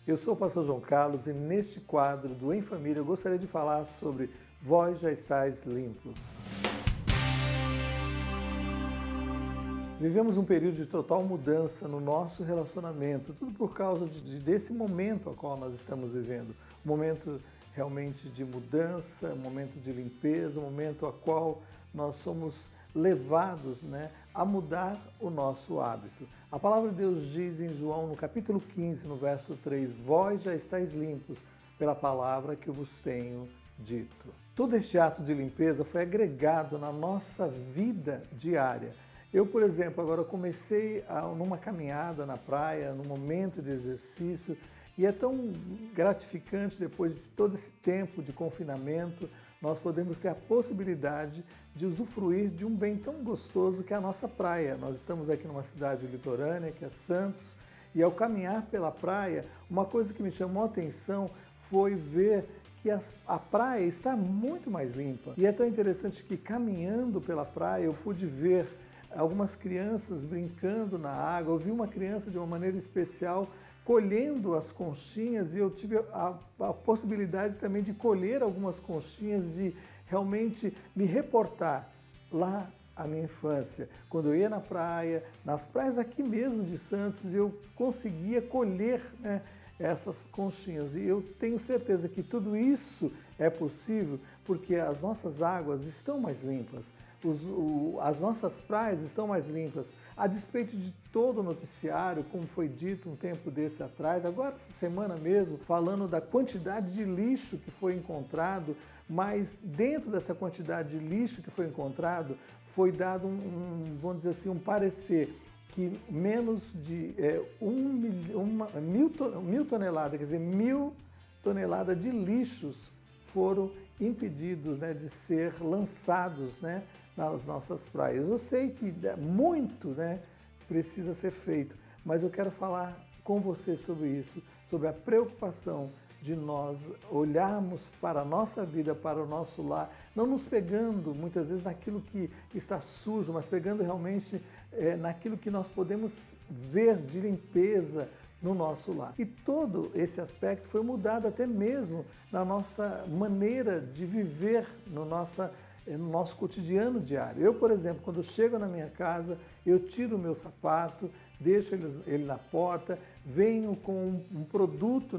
Eu sou o pastor João Carlos e neste quadro do Em Família eu gostaria de falar sobre Vós já estáis limpos. Vivemos um período de total mudança no nosso relacionamento, tudo por causa desse momento ao qual nós estamos vivendo. Um momento realmente de mudança, um momento de limpeza, um momento ao qual nós somos levados a mudar o nosso hábito. A palavra de Deus diz em João, no capítulo 15, no verso 3, vós já estáis limpos pela palavra que eu vos tenho dito. Todo este ato de limpeza foi agregado na nossa vida diária. Eu, por exemplo, agora comecei numa caminhada na praia, num momento de exercício, e é tão gratificante depois de todo esse tempo de confinamento, nós podemos ter a possibilidade de usufruir de um bem tão gostoso que é a nossa praia. Nós estamos aqui numa cidade litorânea, que é Santos, e ao caminhar pela praia, uma coisa que me chamou a atenção foi ver que a praia está muito mais limpa. E é tão interessante que caminhando pela praia eu pude ver algumas crianças brincando na água. Eu vi uma criança de uma maneira especial colhendo as conchinhas e eu tive a possibilidade também de colher algumas conchinhas, de realmente me reportar lá à minha infância. Quando eu ia na praia, nas praias aqui mesmo de Santos, eu conseguia colher essas conchinhas. E eu tenho certeza que tudo isso é possível porque as nossas águas estão mais limpas. As nossas praias estão mais limpas, a despeito de todo o noticiário, como foi dito um tempo desse atrás, agora essa semana mesmo, falando da quantidade de lixo que foi encontrado, mas dentro dessa quantidade de lixo que foi encontrado, foi dado vamos dizer assim, um parecer que menos de 1.000 toneladas, quer dizer, 1.000 toneladas de lixos foram impedidos de ser lançados nas nossas praias. Eu sei que muito precisa ser feito, mas eu quero falar com você sobre isso, sobre a preocupação de nós olharmos para a nossa vida, para o nosso lar, não nos pegando muitas vezes naquilo que está sujo, mas pegando realmente naquilo que nós podemos ver de limpeza no nosso lar. E todo esse aspecto foi mudado até mesmo na nossa maneira de viver, no nosso cotidiano diário. Eu, por exemplo, quando eu chego na minha casa, eu tiro o meu sapato, deixo ele na porta, venho com um produto,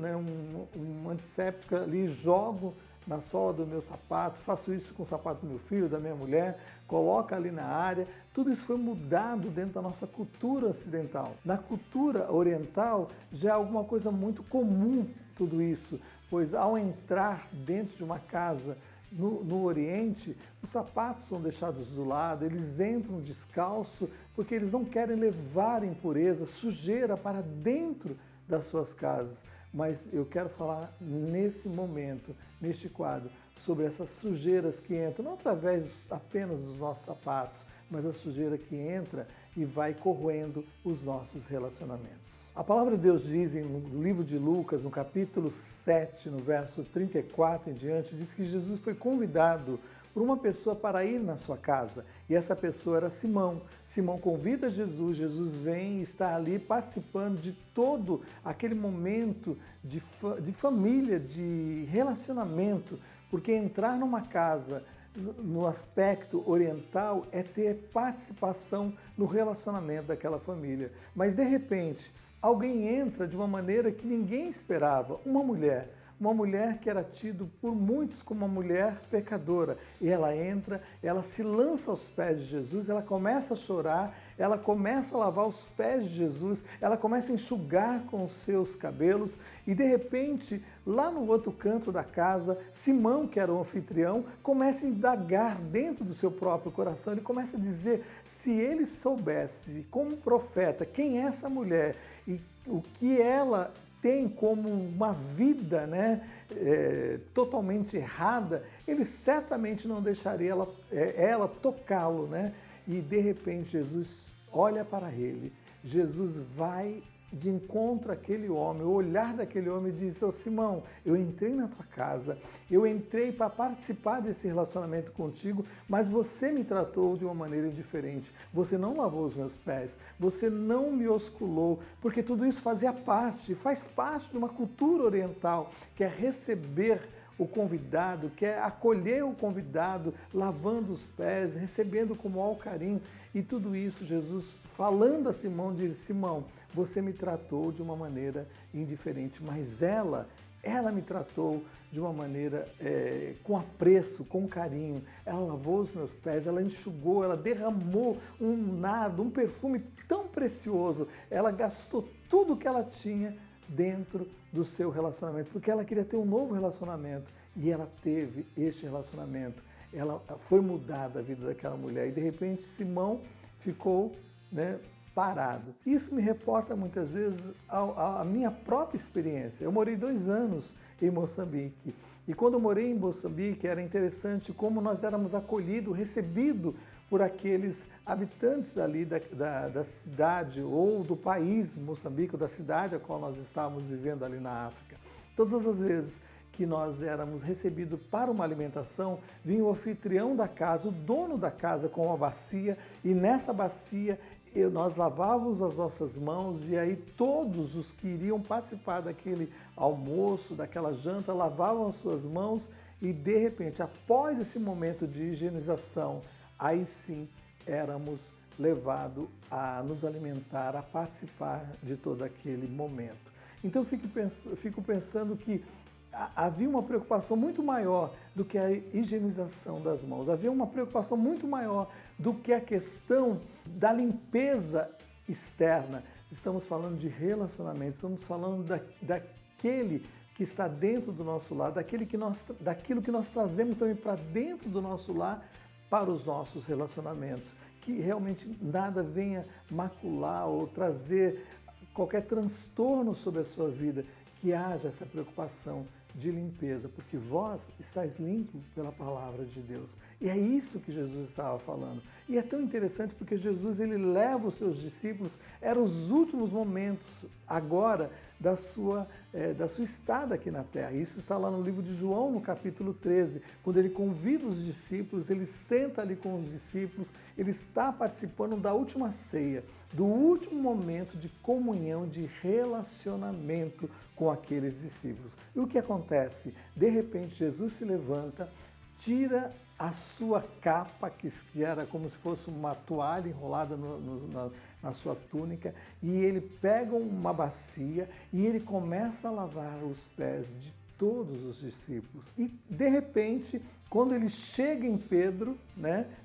um antisséptico ali, jogo na sola do meu sapato, faço isso com o sapato do meu filho, da minha mulher, coloco ali na área. Tudo isso foi mudado dentro da nossa cultura ocidental. Na cultura oriental já é alguma coisa muito comum tudo isso, pois ao entrar dentro de uma casa no Oriente, os sapatos são deixados do lado, eles entram descalço porque eles não querem levar impureza, sujeira para dentro das suas casas. Mas eu quero falar nesse momento, neste quadro, sobre essas sujeiras que entram, não através apenas dos nossos sapatos, mas a sujeira que entra e vai corroendo os nossos relacionamentos. A palavra de Deus diz no livro de Lucas, no capítulo 7, no verso 34 em diante, diz que Jesus foi convidado por uma pessoa para ir na sua casa, e essa pessoa era Simão. Simão convida Jesus, Jesus vem e está ali participando de todo aquele momento de família, de relacionamento, porque entrar numa casa no aspecto oriental é ter participação no relacionamento daquela família. Mas de repente, alguém entra de uma maneira que ninguém esperava, uma mulher que era tida por muitos como uma mulher pecadora. E ela entra, ela se lança aos pés de Jesus, ela começa a chorar, ela começa a lavar os pés de Jesus, ela começa a enxugar com os seus cabelos e de repente, lá no outro canto da casa, Simão, que era o anfitrião, começa a indagar dentro do seu próprio coração, ele começa a dizer, se ele soubesse como profeta quem é essa mulher e o que ela tem como uma vida totalmente errada, ele certamente não deixaria ela tocá-lo. E de repente Jesus olha para ele, Jesus vai de encontro àquele homem, o olhar daquele homem e disse: ô Simão, eu entrei na tua casa, eu entrei para participar desse relacionamento contigo, mas você me tratou de uma maneira indiferente, você não lavou os meus pés, você não me osculou, porque tudo isso faz parte de uma cultura oriental, que é receber o convidado, quer acolher o convidado, lavando os pés, recebendo com o maior carinho. E tudo isso, Jesus, falando a Simão, diz: Simão, você me tratou de uma maneira indiferente, mas ela me tratou de uma maneira com apreço, com carinho. Ela lavou os meus pés, ela enxugou, ela derramou um nardo, um perfume tão precioso. Ela gastou tudo que ela tinha dentro do seu relacionamento, porque ela queria ter um novo relacionamento, e ela teve este relacionamento. Ela foi mudada a vida daquela mulher, e de repente Simão ficou, parado. Isso me reporta muitas vezes a minha própria experiência. Eu morei 2 anos em Moçambique, e quando eu morei em Moçambique era interessante como nós éramos acolhidos, recebidos por aqueles habitantes ali da cidade ou do país Moçambique, ou da cidade a qual nós estávamos vivendo ali na África. Todas as vezes que nós éramos recebidos para uma alimentação, vinha o anfitrião da casa, o dono da casa, com uma bacia, e nessa bacia nós lavávamos as nossas mãos, e aí todos os que iriam participar daquele almoço, daquela janta, lavavam as suas mãos, e de repente, após esse momento de higienização, aí sim éramos levados a nos alimentar, a participar de todo aquele momento. Então eu fico pensando que havia uma preocupação muito maior do que a higienização das mãos, havia uma preocupação muito maior do que a questão da limpeza externa. Estamos falando de relacionamento, estamos falando daquele que está dentro do nosso lar, daquilo que nós trazemos também para dentro do nosso lar, para os nossos relacionamentos, que realmente nada venha macular ou trazer qualquer transtorno sobre a sua vida, que haja essa preocupação de limpeza, porque vós estáis limpos pela palavra de Deus. E é isso que Jesus estava falando. E é tão interessante porque Jesus, ele leva os seus discípulos, eram os últimos momentos agora da sua estada aqui na terra. Isso está lá no livro de João, no capítulo 13, quando ele convida os discípulos, ele senta ali com os discípulos, ele está participando da última ceia, do último momento de comunhão, de relacionamento com aqueles discípulos. E o que acontece? De repente, Jesus se levanta, tira a sua capa, que era como se fosse uma toalha enrolada na sua túnica, e ele pega uma bacia e ele começa a lavar os pés de todos os discípulos. E, de repente, quando ele chega em Pedro,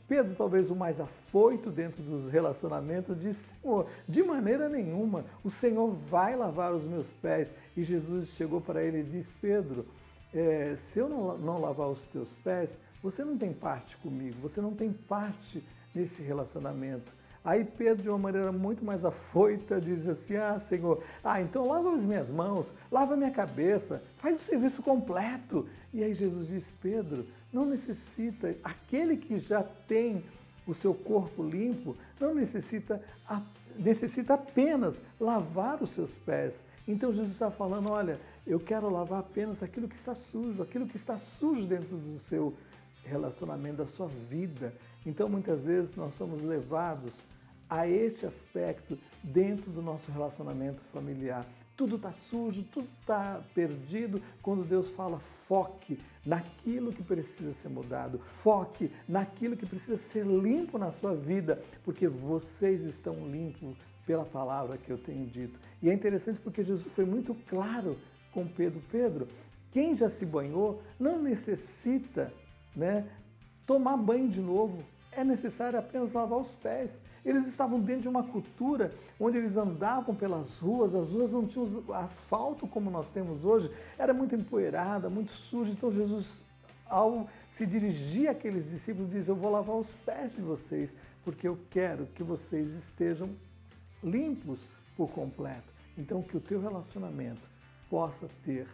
Pedro, talvez o mais afoito dentro dos relacionamentos, diz: Senhor, de maneira nenhuma, o Senhor vai lavar os meus pés. E Jesus chegou para ele e disse: Pedro, se eu não lavar os teus pés, você não tem parte comigo, você não tem parte nesse relacionamento. Aí Pedro, de uma maneira muito mais afoita, diz assim: Senhor, então lava as minhas mãos, lava a minha cabeça, faz o serviço completo. E aí Jesus diz: Pedro, não necessita, aquele que já tem o seu corpo limpo, não necessita apenas lavar os seus pés. Então Jesus está falando: olha, eu quero lavar apenas aquilo que está sujo dentro do seu relacionamento, da sua vida. Então, muitas vezes, nós somos levados a esse aspecto dentro do nosso relacionamento familiar. Tudo está sujo, tudo está perdido, quando Deus fala: foque naquilo que precisa ser mudado, foque naquilo que precisa ser limpo na sua vida, porque vocês estão limpos pela palavra que eu tenho dito. E é interessante porque Jesus foi muito claro com Pedro: Pedro, quem já se banhou não necessita tomar banho de novo, é necessário apenas lavar os pés. Eles estavam dentro de uma cultura onde eles andavam pelas ruas, as ruas não tinham asfalto como nós temos hoje, era muito empoeirada, muito suja. Então Jesus, ao se dirigir àqueles discípulos, diz: eu vou lavar os pés de vocês, porque eu quero que vocês estejam limpos por completo. Então, que o teu relacionamento possa ter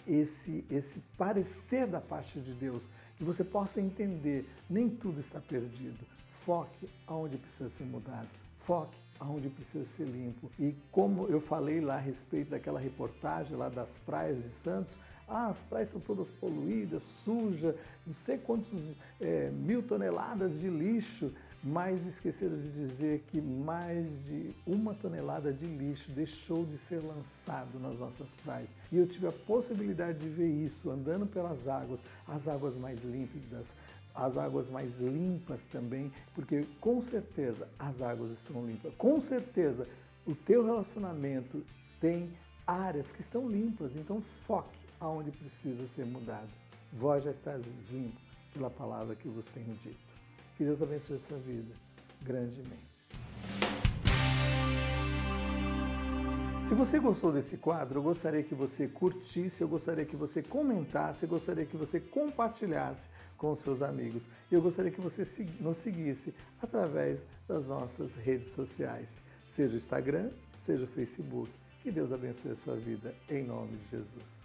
esse parecer da parte de Deus, que você possa entender, nem tudo está perdido. Foque aonde precisa ser mudado. Foque aonde precisa ser limpo. E como eu falei lá a respeito daquela reportagem lá das praias de Santos, as praias são todas poluídas, sujas, não sei quantos 1.000 toneladas de lixo, mas esqueceram de dizer que mais de 1 tonelada de lixo deixou de ser lançado nas nossas praias. E eu tive a possibilidade de ver isso andando pelas águas, as águas mais límpidas, as águas mais limpas também, porque com certeza as águas estão limpas. Com certeza o teu relacionamento tem áreas que estão limpas, então foque aonde precisa ser mudado. Vós já estáis limpos pela palavra que vos tenho dito. Que Deus abençoe a sua vida grandemente. Se você gostou desse quadro, eu gostaria que você curtisse, eu gostaria que você comentasse, eu gostaria que você compartilhasse com os seus amigos. E eu gostaria que você nos seguisse através das nossas redes sociais, seja o Instagram, seja o Facebook. Que Deus abençoe a sua vida, em nome de Jesus.